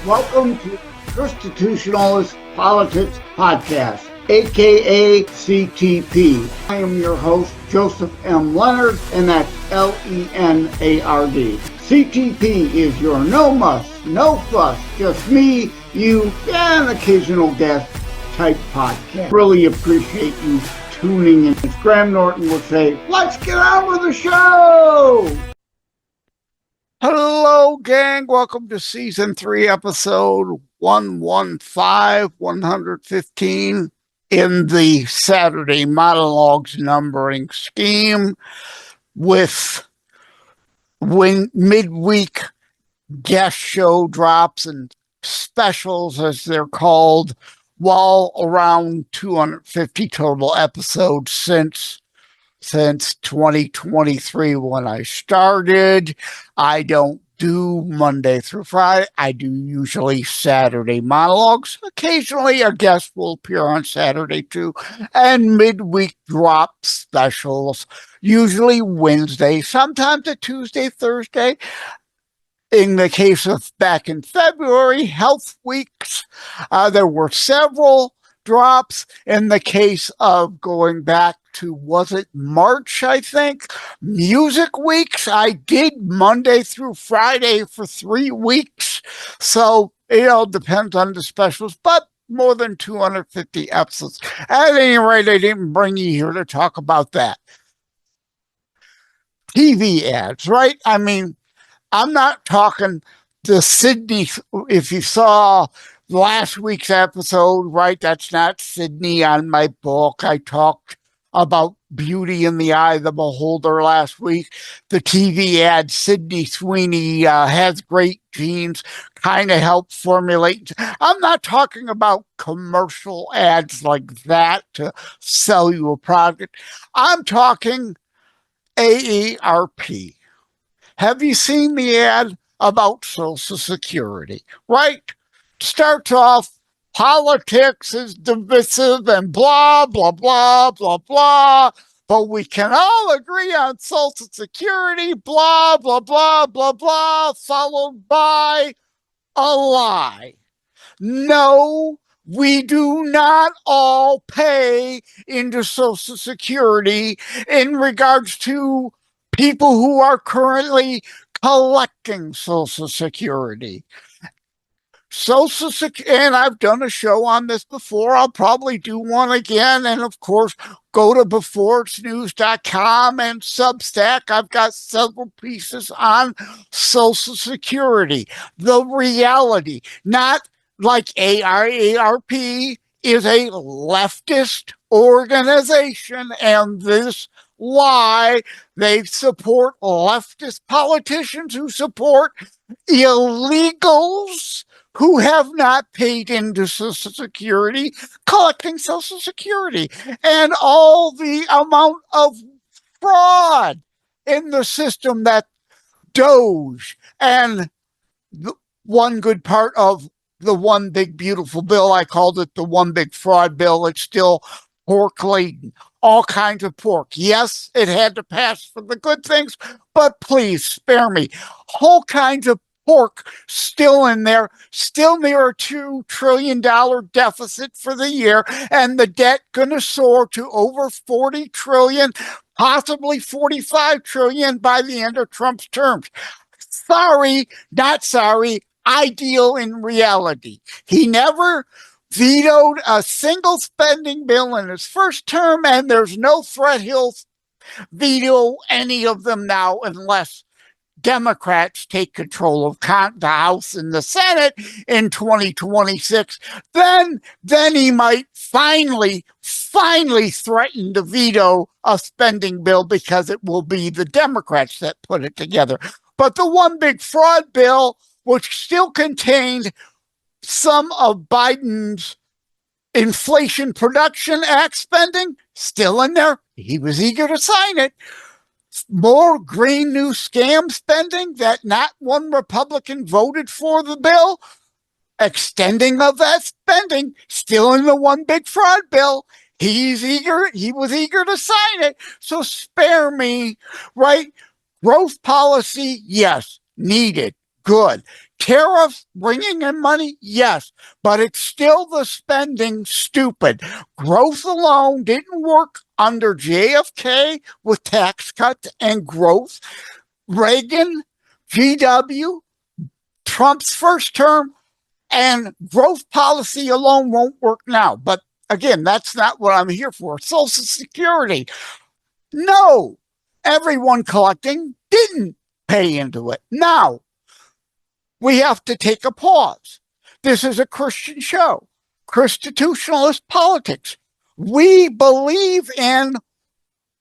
Welcome to Constitutionalist Politics Podcast, aka CTP. I am your host, Joseph M. Leonard, and that's Leonard. CTP is your no muss, no fuss, just me, you, and an occasional guest type podcast. Really appreciate you tuning in. As Graham Norton would say, let's get on with the show! Hello, gang. Welcome to Season 3, Episode 115 in the Saturday Monologues numbering scheme with midweek guest show drops and specials, as they're called, while around 250 total episodes since 2023 when I started. I don't do Monday through Friday. I do usually Saturday monologues. Occasionally a guest will appear on Saturday too. And midweek drop specials, usually Wednesday, sometimes a Tuesday, Thursday. In the case of back in February, health weeks, there were several drops. In the case of going back to, was it March, I think, music weeks, I did Monday through Friday for 3 weeks. So, depends on the specials, but more than 250 episodes. At any rate, I didn't bring you here to talk about that. TV ads, right? I mean, I'm not talking the Sydney, if you saw last week's episode, right? That's not Sydney on my book. I talked about Beauty in the Eye of the Beholder last week. The TV ad, Sydney Sweeney has great genes, kind of helped formulate. I'm not talking about commercial ads like that to sell you a product. I'm talking AARP. Have you seen the ad about Social Security, right? Starts off, politics is divisive and blah, blah, blah, blah, blah, but we can all agree on Social Security, blah, blah, blah, blah, blah, followed by a lie. No, we do not all pay into Social Security in regards to people who are currently collecting Social Security. Social Security, and I've done a show on this before. I'll probably do one again. And of course, go to beforeitsnews.com and Substack. I've got several pieces on Social Security. The reality, not like AARP is a leftist organization, and this lie, they support leftist politicians who support illegals who have not paid into Social Security, collecting Social Security, and all the amount of fraud in the system that Doge and one good part of the one big beautiful bill, I called it the one big fraud bill. It's still pork laden, all kinds of pork. Yes, it had to pass for the good things, but please spare me. Whole kinds of pork still in there, still near a $2 trillion deficit for the year, and the debt going to soar to over 40 trillion, possibly 45 trillion by the end of Trump's terms. Sorry, not sorry, ideal in reality. He never vetoed a single spending bill in his first term, and there's no threat he'll veto any of them now unless Democrats take control of the House and the Senate in 2026. Then he might finally threaten to veto a spending bill because it will be the Democrats that put it together. But the one big fraud bill, which still contained some of Biden's Inflation Production Act spending, still in there. He was eager to sign it. More Green New Scam spending that not one Republican voted for the bill. Extending of that spending, still in the one big fraud bill. He was eager to sign it. So spare me, right? Growth policy, yes, needed, good. Tariffs bringing in money? Yes, but it's still the spending stupid. Growth alone didn't work under JFK with tax cuts and growth. Reagan, GW, Trump's first term, and growth policy alone won't work now. But again, that's not what I'm here for. Social Security. No, everyone collecting didn't pay into it. Now, we have to take a pause. This is a Christian show, constitutionalist politics. We believe in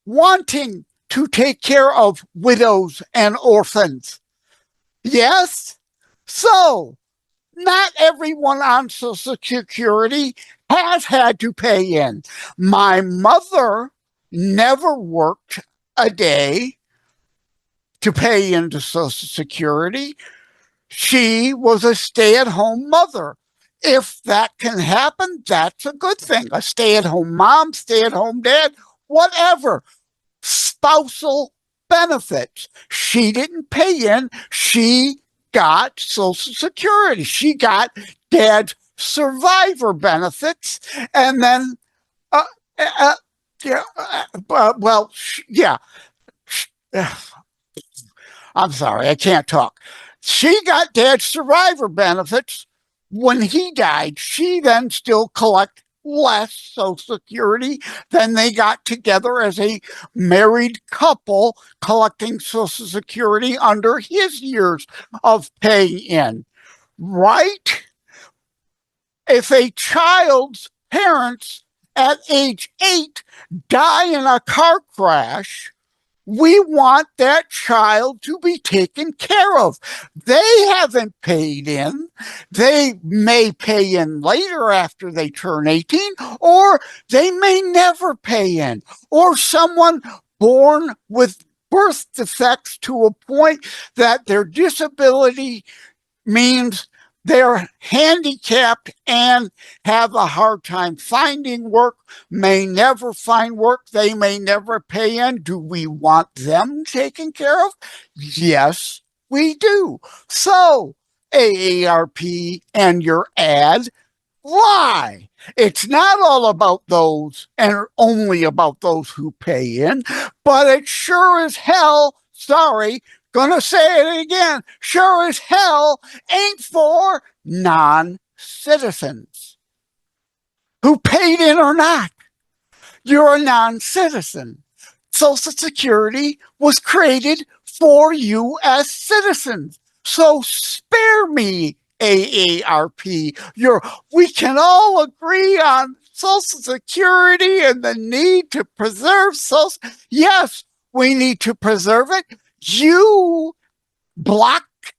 wanting to take care of widows and orphans. Yes? So, not everyone on Social Security has had to pay in. My mother never worked a day to pay into Social Security. She was a stay-at-home mother. If that can happen, that's a good thing. A stay-at-home mom, stay-at-home dad, whatever. Spousal benefits. She didn't pay in. She got Social Security. She got dad's survivor benefits. And then, I'm sorry, I can't talk. She got dad's survivor benefits when he died. She then still collect less Social Security than they got together as a married couple collecting Social Security under his years of paying in. Right? If a child's parents at age 8 die in a car crash, we want that child to be taken care of. They haven't paid in. They may pay in later after they turn 18, or they may never pay in. Or someone born with birth defects to a point that their disability means they're handicapped and have a hard time finding work, may never find work, they may never pay in. Do we want them taken care of? Yes, we do. So, AARP and your ad lie. It's not all about those and only about those who pay in, but it sure as hell, sorry, gonna say it again, sure as hell ain't for non-citizens. Who paid in or not, you're a non-citizen. Social Security was created for U.S. citizens. So spare me, AARP. We can all agree on Social Security and the need to preserve social. Yes, we need to preserve it. You blocked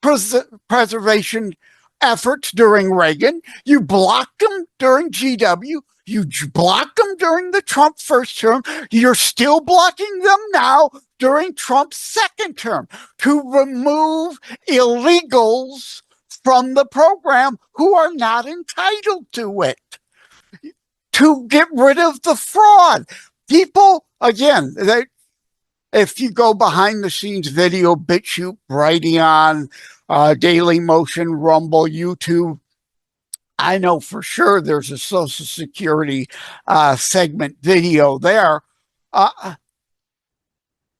preservation efforts during Reagan. You blocked them during GW. You blocked them during the Trump first term. You're still blocking them now during Trump's second term to remove illegals from the program who are not entitled to it, to get rid of the fraud. People, again, if you go behind the scenes video, BitChute, Brighteon, Daily Motion, Rumble, YouTube, I know for sure there's a Social Security segment video there.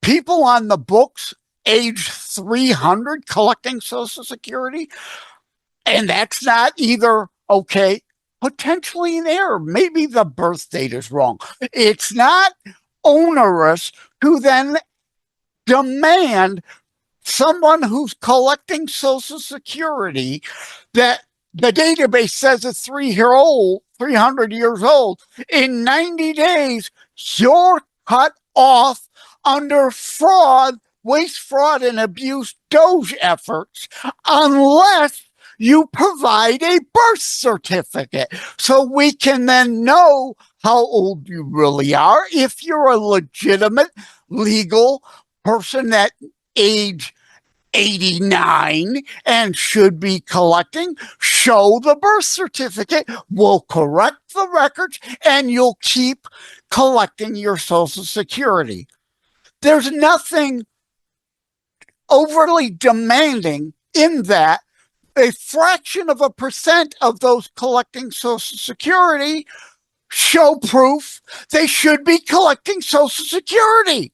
People on the books age 300 collecting Social Security, and that's not either okay, potentially an error. Maybe the birth date is wrong. It's not onerous to then demand someone who's collecting Social Security that the database says it's 300 years old. In 90 days, you're cut off under fraud, waste, fraud, and abuse DOGE efforts unless you provide a birth certificate so we can then know how old you really are. If you're a legitimate, legal person at age 89 and should be collecting, show the birth certificate. We'll correct the records and you'll keep collecting your Social Security. There's nothing overly demanding in that a fraction of a percent of those collecting Social Security show proof they should be collecting Social Security.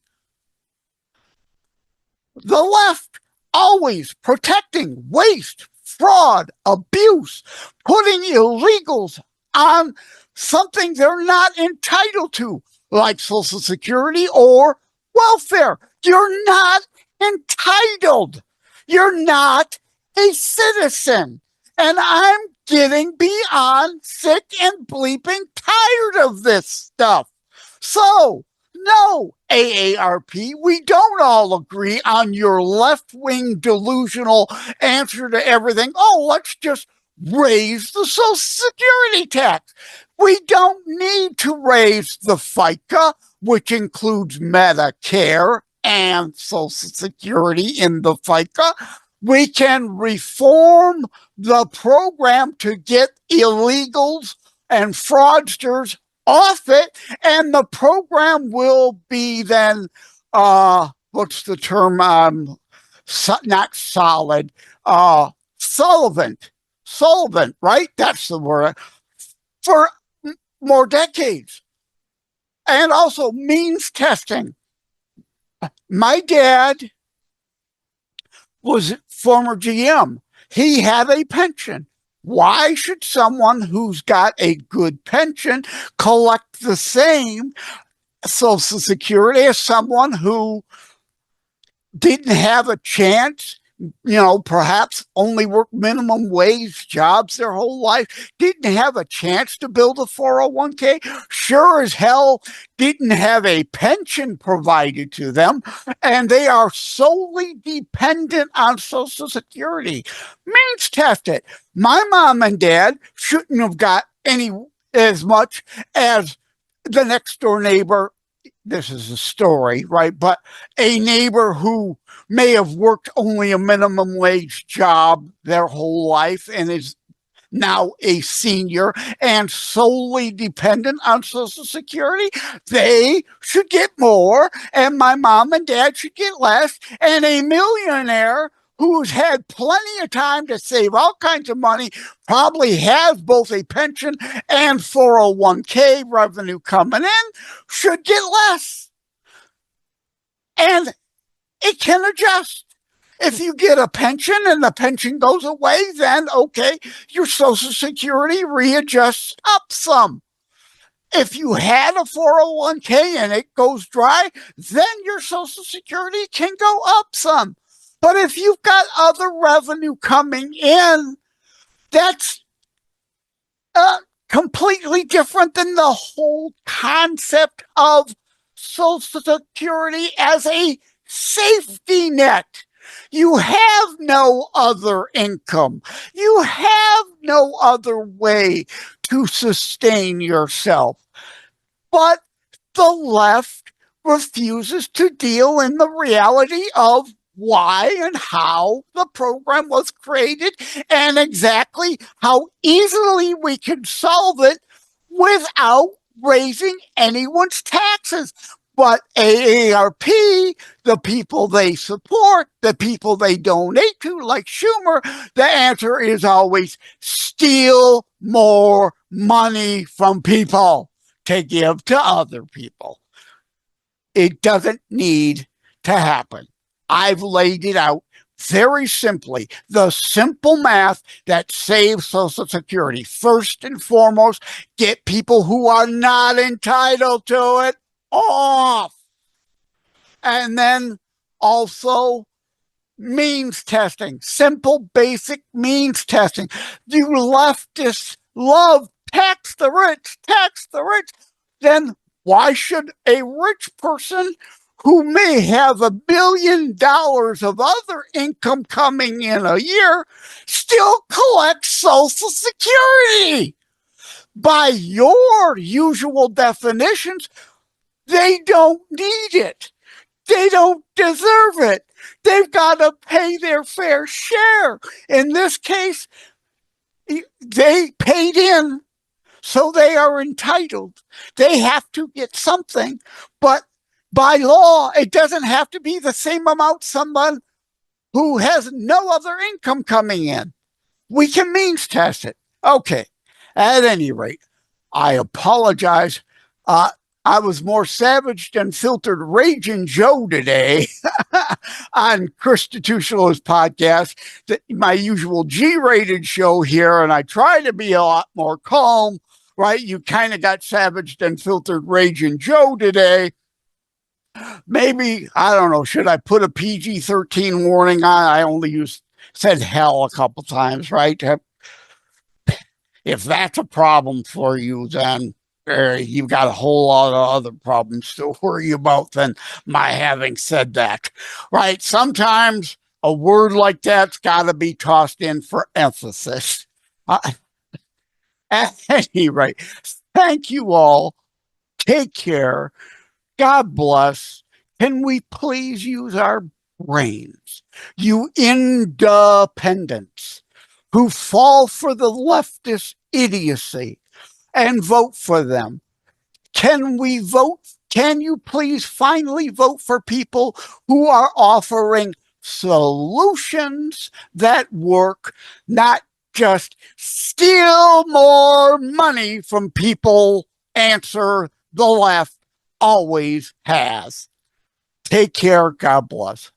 The left always protecting waste, fraud, abuse, putting illegals on something they're not entitled to, like Social Security or welfare. You're not entitled. You're not a citizen. And I'm getting beyond sick and bleeping tired of this stuff. So, no, AARP, we don't all agree on your left-wing delusional answer to everything. Oh, let's just raise the Social Security tax. We don't need to raise the FICA, which includes Medicare and Social Security in the FICA. We can reform the program to get illegals and fraudsters off it, and the program will be then, what's the term? Not solid, solvent, right? That's the word, for more decades. And also means testing. My dad was former GM. He had a pension. Why should someone who's got a good pension collect the same Social Security as someone who didn't have a chance, perhaps only worked minimum wage jobs their whole life, didn't have a chance to build a 401k, sure as hell didn't have a pension provided to them, and they are solely dependent on Social Security. Means test it. My mom and dad shouldn't have got as much as the next door neighbor. This is a story, right? But a neighbor who may have worked only a minimum wage job their whole life and is now a senior and solely dependent on Social Security, they should get more, and my mom and dad should get less, and a millionaire who's had plenty of time to save all kinds of money, probably has both a pension and 401k revenue coming in, should get less. And it can adjust. If you get a pension and the pension goes away, then okay, your Social Security readjusts up some. If you had a 401k and it goes dry, then your Social Security can go up some. But if you've got other revenue coming in, that's completely different than the whole concept of Social Security as a safety net. You have no other income. You have no other way to sustain yourself. But the left refuses to deal in the reality of why and how the program was created and exactly how easily we can solve it without raising anyone's taxes. But AARP, the people they support, the people they donate to, like Schumer, the answer is always steal more money from people to give to other people. It doesn't need to happen. I've laid it out very simply, the simple math that saves Social Security. First and foremost, get people who are not entitled to it off. And then also means testing, simple, basic means testing. You leftists love tax the rich, tax the rich. Then why should a rich person who may have $1 billion of other income coming in a year still collect Social Security? By your usual definitions, they don't need it. They don't deserve it. They've got to pay their fair share. In this case, they paid in, so they are entitled. They have to get something, but by law, it doesn't have to be the same amount someone who has no other income coming in. we can means test it. Okay. At any rate, I apologize. I was more savage than filtered Raging Joe today on Constitutionalist Podcast, my usual G-rated show here, and I try to be a lot more calm, right? You kind of got savaged and filtered Raging Joe today. Maybe, I don't know, should I put a PG-13 warning on? I only said hell a couple times, right? If that's a problem for you, then you've got a whole lot of other problems to worry about than my having said that, right? Sometimes a word like that's got to be tossed in for emphasis. At any rate, thank you all. Take care. God bless. Can we please use our brains? You independents who fall for the leftist idiocy and vote for them. Can we vote? Can you please finally vote for people who are offering solutions that work, not just steal more money from people? Answer: the left always has. Take care. God bless.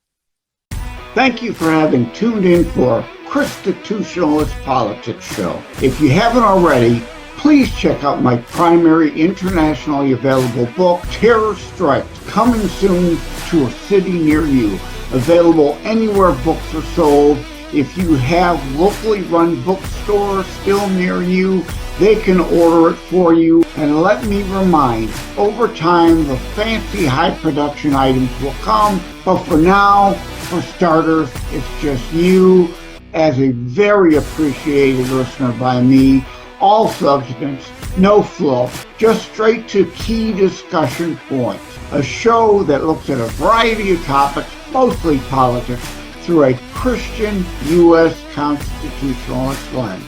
Thank you for having tuned in for Constitutionalist Politics Show. If you haven't already, please check out my primary internationally available book, Terror Strikes, coming soon to a city near you. Available anywhere books are sold. If you have locally run bookstores still near you, they can order it for you. And let me remind, over time, the fancy high production items will come. But for now, for starters, it's just you as a very appreciated listener by me. All substance, no fluff, just straight to key discussion points. A show that looks at a variety of topics, mostly politics, through a Christian U.S. constitutionalist lens.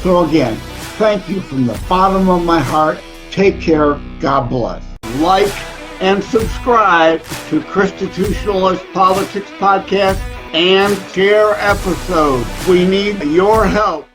So again, thank you from the bottom of my heart. Take care. God bless. Like and subscribe to Constitutionalist Politics Podcast and share episodes. We need your help.